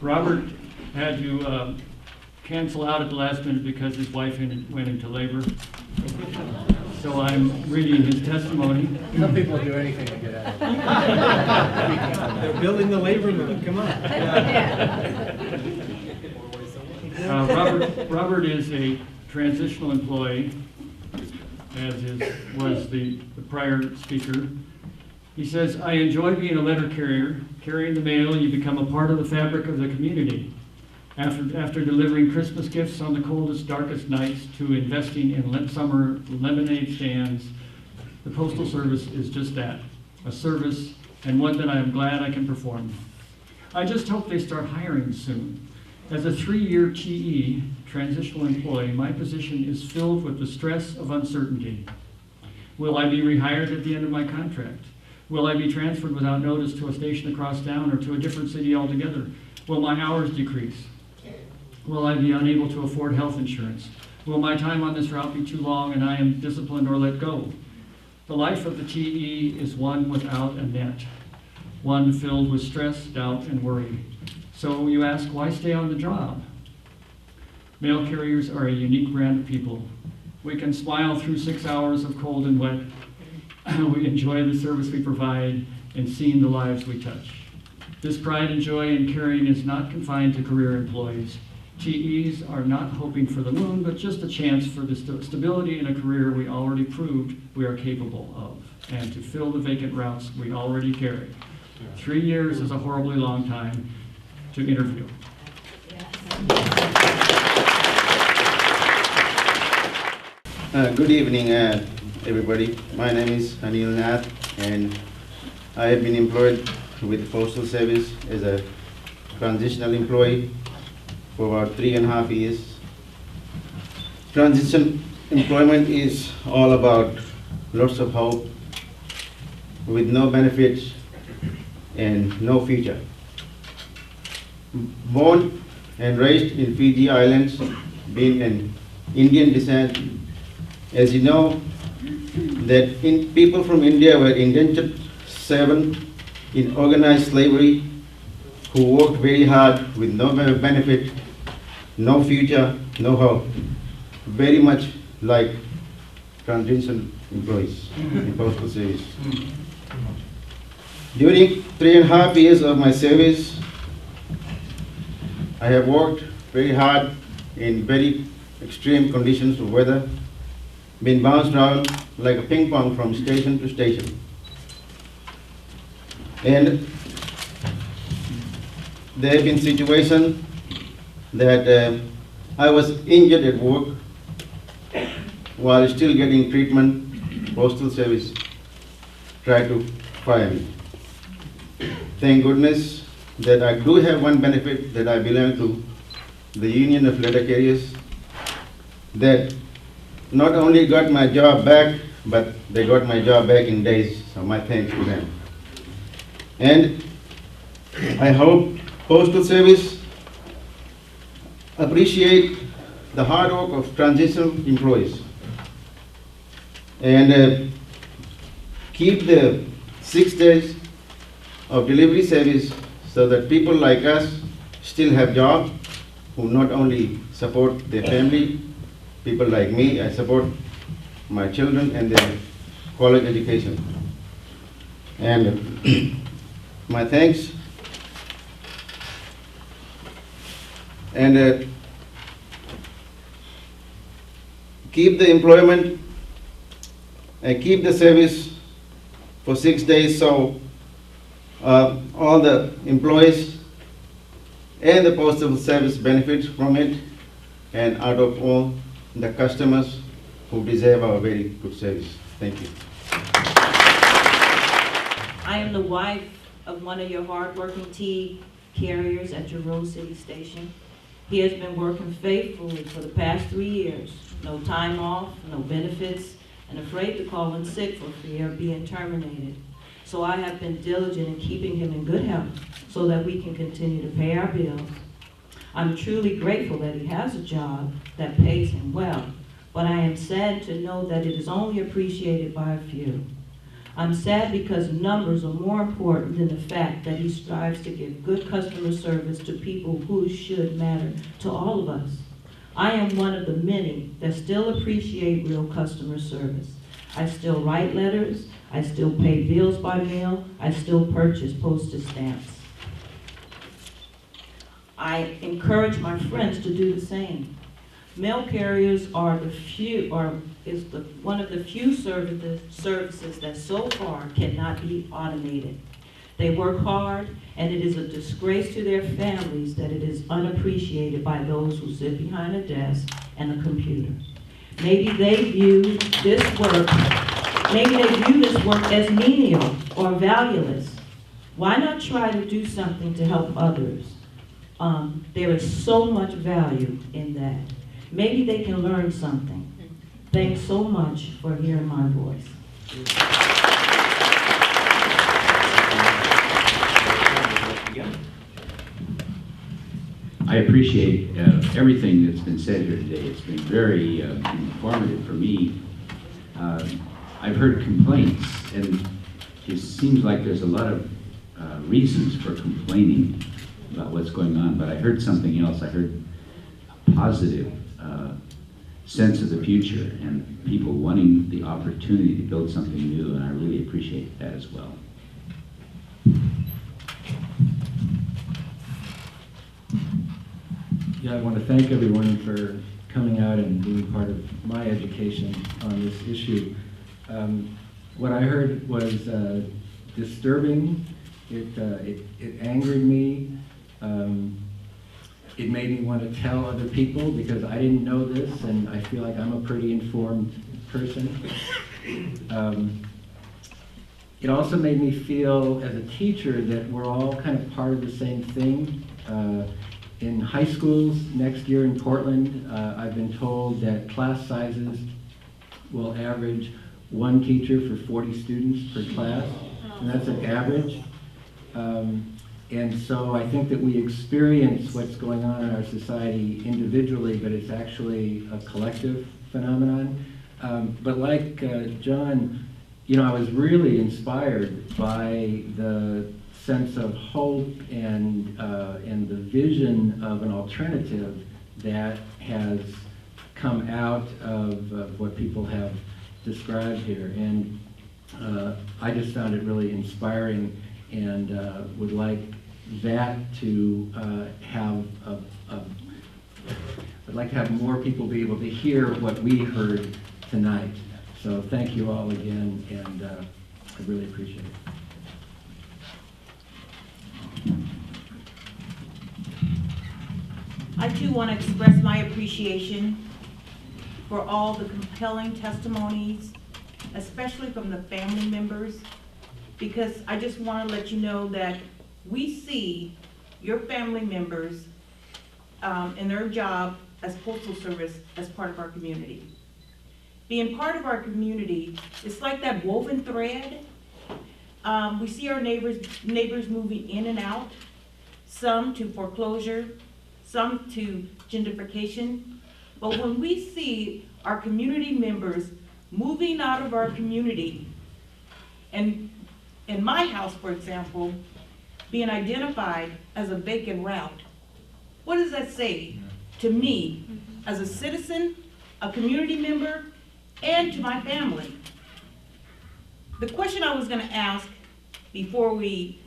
Robert had to cancel out at the last minute because his wife went into labor. So I'm reading his testimony. Some people do anything to get out of it. They're building the labor movement, come on. Robert is a transitional employee, as was the prior speaker. He says, I enjoy being a letter carrier. Carrying the mail, you become a part of the fabric of the community. After delivering Christmas gifts on the coldest, darkest nights to investing in summer lemonade stands, the Postal Service is just that, a service, and one that I am glad I can perform. I just hope they start hiring soon. As a 3-year TE, transitional employee, my position is filled with the stress of uncertainty. Will I be rehired at the end of my contract? Will I be transferred without notice to a station across town or to a different city altogether? Will my hours decrease? Will I be unable to afford health insurance? Will my time on this route be too long and I am disciplined or let go? The life of the TE is one without a net, one filled with stress, doubt, and worry. So you ask, why stay on the job? Mail carriers are a unique brand of people. We can smile through 6 hours of cold and wet. We enjoy the service we provide and seeing the lives we touch. This pride and joy in carrying is not confined to career employees. TEs are not hoping for the moon, but just a chance for the stability in a career we already proved we are capable of, and to fill the vacant routes we already carry. 3 years is a horribly long time to interview. Good evening, everybody. My name is Anil Nath, and I have been employed with the Postal Service as a transitional employee for about 3.5 years. Transition employment is all about lots of hope with no benefits and no future. Born and raised in Fiji Islands, being an Indian descent, as you know, that people from India were indentured servants in organized slavery who worked very hard with no benefit, no future, no hope. Very much like transition employees in Postal Service. During 3.5 years of my service, I have worked very hard in very extreme conditions of weather, been bounced around like a ping pong from station to station. And there have been situations that I was injured at work while still getting treatment. Postal Service tried to fire me. Thank goodness that I do have one benefit, that I belong to the Union of Letter Carriers, that not only got my job back, but they got my job back in days, so my thanks to them. And I hope Postal Service appreciate the hard work of transitional employees and keep the 6 days of delivery service so that people like us still have jobs, who not only support their family, people like me, I support my children and their college education. And my thanks. And keep the employment and keep the service for 6 days, so all the employees and the Postal Service benefits from it, and out of all the customers who deserve our very good service. Thank you. I am the wife of one of your hardworking T carriers at your Rose City station. He has been working faithfully for the past 3 years. No time off, no benefits, and afraid to call in sick for fear of being terminated. So I have been diligent in keeping him in good health so that we can continue to pay our bills. I'm truly grateful that he has a job that pays him well, but I am sad to know that it is only appreciated by a few. I'm sad because numbers are more important than the fact that he strives to give good customer service to people who should matter to all of us. I am one of the many that still appreciate real customer service. I still write letters, I still pay bills by mail, I still purchase postage stamps. I encourage my friends to do the same. Mail carriers are one of the few services that so far cannot be automated. They work hard, and it is a disgrace to their families that it is unappreciated by those who sit behind a desk and a computer. Maybe they view this work as menial or valueless. Why not try to do something to help others? There is so much value in that. Maybe they can learn something. Thanks so much for hearing my voice. I appreciate everything that's been said here today. It's been very informative for me. I've heard complaints, and it seems like there's a lot of reasons for complaining about what's going on, but I heard something else. I heard a positive sense of the future and people wanting the opportunity to build something new, and I really appreciate that as well. Yeah, I want to thank everyone for coming out and being part of my education on this issue. What I heard was disturbing. It angered me. It made me want to tell other people because I didn't know this, and I feel like I'm a pretty informed person. It also made me feel as a teacher that we're all kind of part of the same thing. In high schools next year in Portland, I've been told that class sizes will average 1 teacher for 40 students per class, and that's an average. And so I think that we experience what's going on in our society individually, but it's actually a collective phenomenon. But like John, you know, I was really inspired by the sense of hope and the vision of an alternative that has come out of what people have described here. And I just found it really inspiring, and would like that to I'd like to have more people be able to hear what we heard tonight. So thank you all again, and I really appreciate it. I too want to express my appreciation for all the compelling testimonies, especially from the family members, because I just want to let you know that we see your family members in their job as Postal Service as part of our community. Being part of our community, it's like that woven thread. We see our neighbors moving in and out, some to foreclosure, some to gentrification. But when we see our community members moving out of our community, and in my house, for example, being identified as a vacant route, what does that say to me as a citizen, a community member, and to my family? The question I was going to ask before we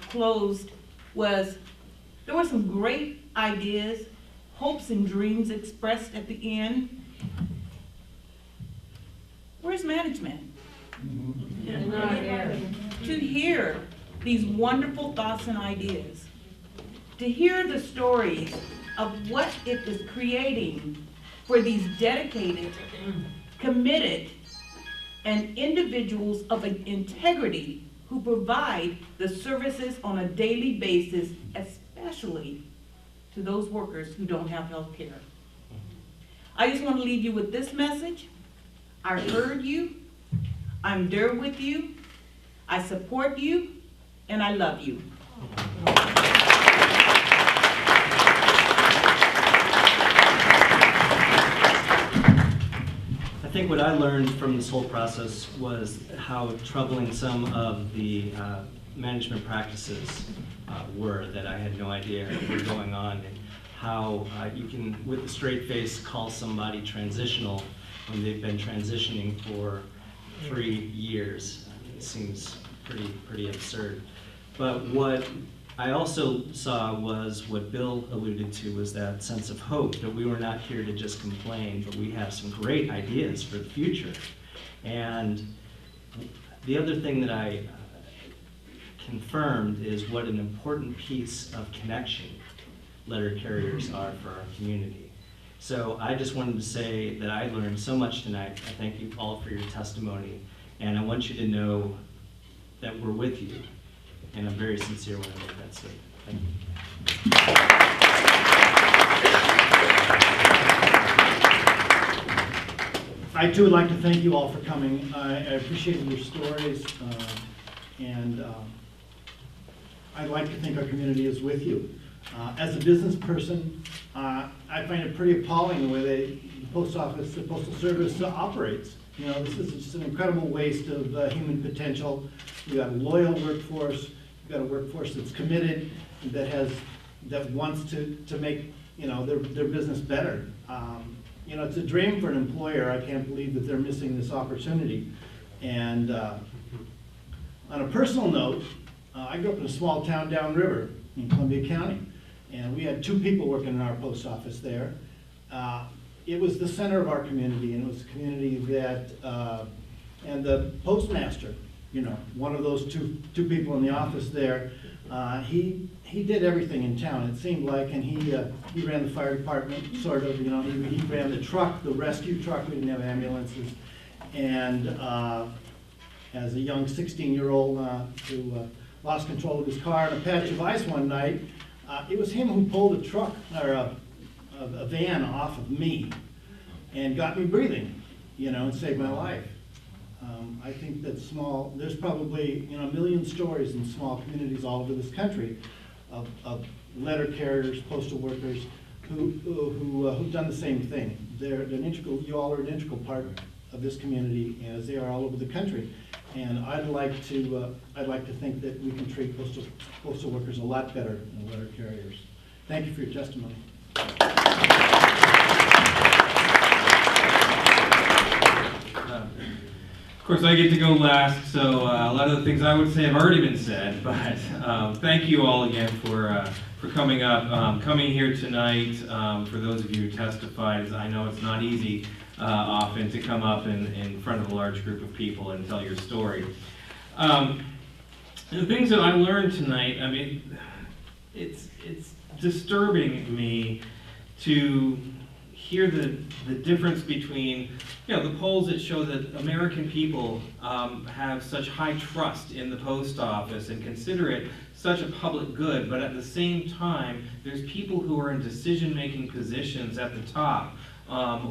closed was, there were some great ideas, hopes and dreams expressed at the end. Where's management? To hear these wonderful thoughts and ideas, to hear the stories of what it is creating for these dedicated, committed, and individuals of integrity who provide the services on a daily basis, especially to those workers who don't have health care. I just want to leave you with this message. I heard you, I'm there with you, I support you, and I love you. think what I learned from this whole process was how troubling some of the management practices were that I had no idea were going on, and how you can, with a straight face, call somebody transitional when they've been transitioning for 3 years. It seems pretty absurd. But what I also saw was what Bill alluded to, was that sense of hope, that we were not here to just complain, but we have some great ideas for the future. And the other thing that I confirmed is what an important piece of connection letter carriers are for our community. So I just wanted to say that I learned so much tonight. I thank you all for your testimony, and I want you to know that we're with you. And I'm very sincere when I make that statement. Thank you. I too would like to thank you all for coming. I appreciated your stories, and I'd like to think our community is with you. As a business person, I find it pretty appalling the way the post office, the Postal Service operates. You know, this is just an incredible waste of human potential. We've got a loyal workforce. We've got a workforce that's committed, that wants to make, you know, their business better. You know, it's a dream for an employer. I can't believe that they're missing this opportunity. And on a personal note, I grew up in a small town downriver in Columbia County, and we had 2 people working in our post office there. It was the center of our community, and it was a community that, and the postmaster, you know, one of those two people in the office there, he did everything in town, it seemed like, and he ran the fire department, sort of, you know, he ran the truck, the rescue truck. We didn't have ambulances. And as a young 16-year-old who lost control of his car in a patch of ice one night, it was him who pulled a truck, or a van off of me and got me breathing, you know, and saved my life. I think that there's probably, you know, 1 million stories in small communities all over this country of letter carriers, postal workers who've done the same thing. You all are an integral part of this community, as they are all over the country. And I'd like to think that we can treat postal workers a lot better than letter carriers. Thank you for your testimony. Of course, I get to go last, so a lot of the things I would say have already been said, but thank you all again for coming up, coming here tonight. For those of you who testified, I know it's not easy often to come up in front of a large group of people and tell your story. The things that I learned tonight, I mean, it's disturbing me to hear the difference between, you know, the polls that show that American people have such high trust in the post office and consider it such a public good, but at the same time, there's people who are in decision-making positions at the top,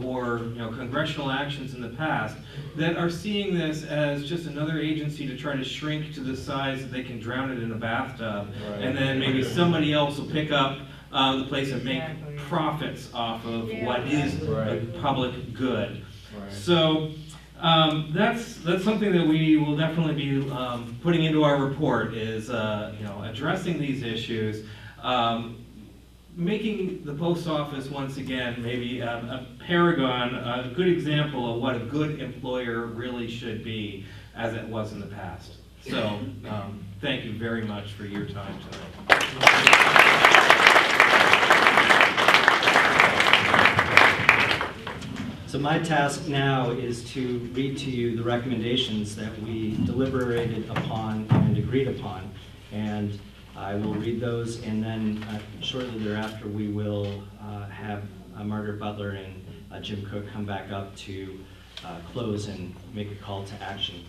or, you know, congressional actions in the past, that are seeing this as just another agency to try to shrink to the size that they can drown it in a bathtub, right. And then maybe somebody else will pick up the place and make profits off of what is a public good. Right. So that's something that we will definitely be putting into our report, is you know, addressing these issues, making the post office once again maybe a paragon, a good example of what a good employer really should be, as it was in the past. So thank you very much for your time tonight. So my task now is to read to you the recommendations that we deliberated upon and agreed upon. And I will read those, and then shortly thereafter we will have Margaret Butler and Jim Cook come back up to close and make a call to action.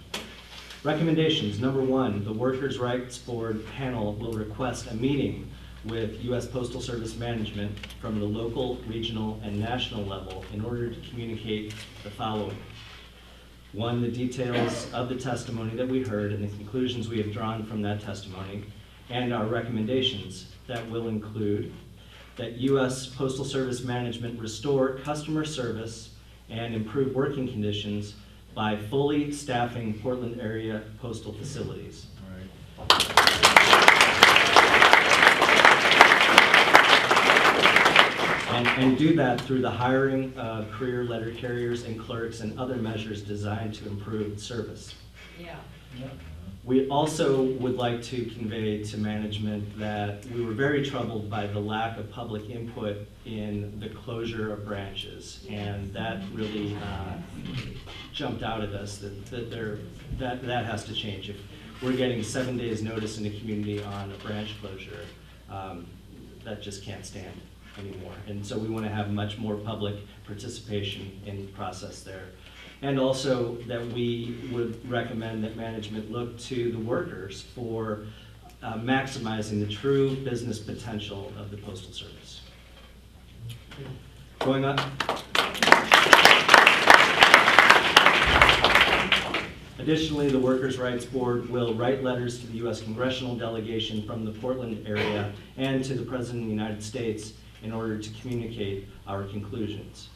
Recommendations. Number 1, the Workers' Rights Board panel will request a meeting with US Postal Service management from the local, regional, and national level in order to communicate the following. 1, the details of the testimony that we heard and the conclusions we have drawn from that testimony, and our recommendations that will include that US Postal Service management restore customer service and improve working conditions by fully staffing Portland area postal facilities. And do that through the hiring of career letter carriers and clerks and other measures designed to improve service. Yeah. We also would like to convey to management that we were very troubled by the lack of public input in the closure of branches. And that really jumped out at us, that has to change. If we're getting 7 days notice in the community on a branch closure, that just can't stand anymore. And so we want to have much more public participation in the process there. And also that we would recommend that management look to the workers for maximizing the true business potential of the Postal Service. Going on. Additionally, the Workers' Rights Board will write letters to the U.S. congressional delegation from the Portland area and to the President of the United States in order to communicate our conclusions.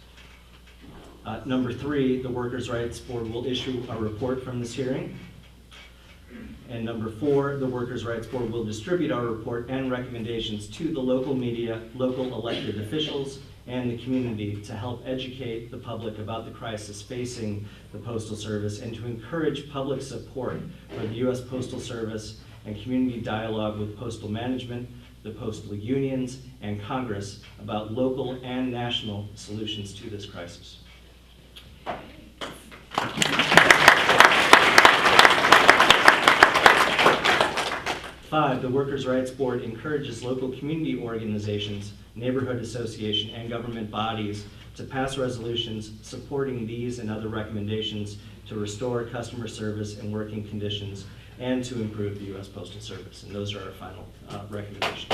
Number 3, the Workers' Rights Board will issue a report from this hearing. And number 4, the Workers' Rights Board will distribute our report and recommendations to the local media, local elected officials, and the community to help educate the public about the crisis facing the Postal Service and to encourage public support for the U.S. Postal Service and community dialogue with postal management, the postal unions, and Congress about local and national solutions to this crisis. 5, the Workers' Rights Board encourages local community organizations, neighborhood association, and government bodies to pass resolutions supporting these and other recommendations to restore customer service and working conditions and to improve the U.S. Postal Service. And those are our final recommendations.